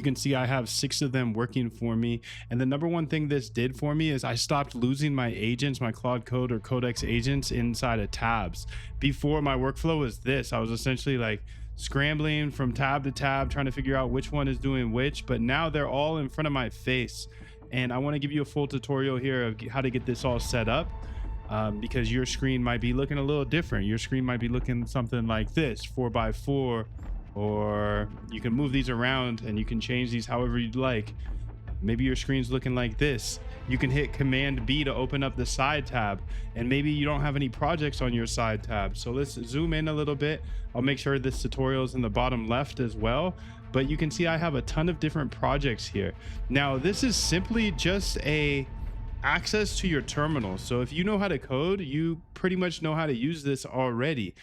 can see I have 6 of them working for me. And the number one thing this did for me is I stopped losing my agents, my Claude Code or Codex agents inside of tabs. Before, my workflow was this. I was essentially like scrambling from tab to tab, trying to figure out which one is doing which, but now they're all in front of my face. And I want to give you a full tutorial here of how to get this all set up. Because your screen might be looking a little different. Your screen might be looking something like this, 4x4, or you can move these around and you can change these however you'd like. Maybe your screen's looking like this. You can hit Command B to open up the side tab, and maybe you don't have any projects on your side tab. So let's zoom in a little bit. I'll make sure this tutorial is in the bottom left as well, but you can see I have a ton of different projects here. Now, this is simply just a access to your terminal. So if you know how to code, you pretty much know how to use this already.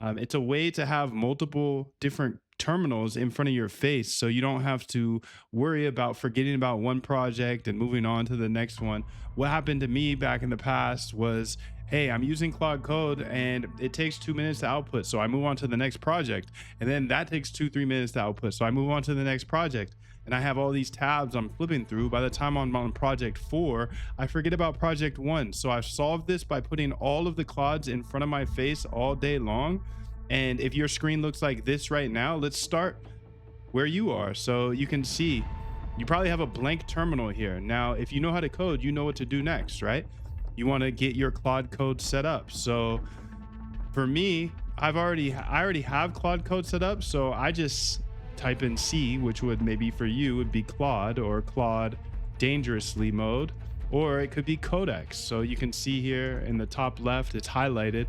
It's a way to have multiple different terminals in front of your face, so you don't have to worry about forgetting about one project and moving on to the next one. What happened to me back in the past was, hey, I'm using Claude Code and it takes 2 minutes to output, so I move on to the next project, and then that takes 2-3 minutes to output, so I move on to the next project, and I have all these tabs I'm flipping through. By the time I'm on project 4, I forget about project 1. So I've solved this by putting all of the Claudes in front of my face all day long. And if your screen looks like this right now, let's start where you are. So you can see you probably have a blank terminal here. Now, if you know how to code, you know what to do next, right? You want to get your Claude Code set up. So for me, I already have Claude Code set up. So I just type in C, which would maybe for you would be Claude or Claude dangerously mode, or it could be Codex. So you can see here in the top left, it's highlighted,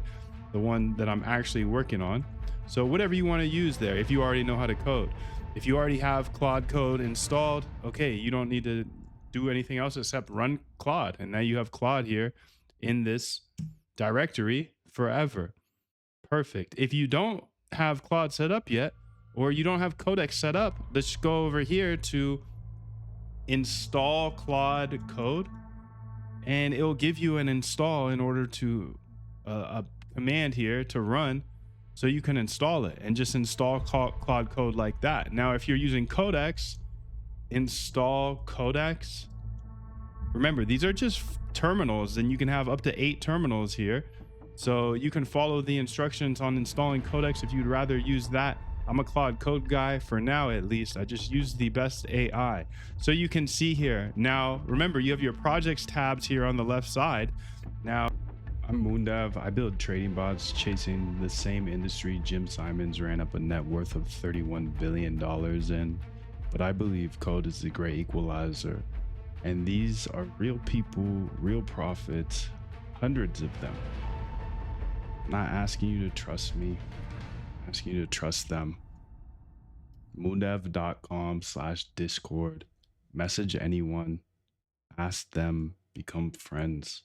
the one that I'm actually working on. So whatever you want to use there, if you already know how to code. If you already have Claude Code installed, okay, you don't need to do anything else except run Claude. And now you have Claude here in this directory forever. Perfect. If you don't have Claude set up yet, or you don't have Codex set up, let's go over here to install Claude Code, and it will give you an install in order to a command here to run, so you can install it and just install Claude Code like that. Now, if you're using Codex, install Codex. Remember, these are just terminals, and you can have up to 8 terminals here. So you can follow the instructions on installing Codex if you'd rather use that. I'm a Claude Code guy for now, at least. I just use the best AI. So you can see here. Now, remember, you have your projects tabs here on the left side. Now, I'm Moondev. I build trading bots chasing the same industry Jim Simons ran up a net worth of $31 billion in. But I believe code is the great equalizer. And these are real people, real profits, hundreds of them. I'm not asking you to trust me. I'm asking you to trust them. Moondev.com/Discord. Message anyone. Ask them. Become friends.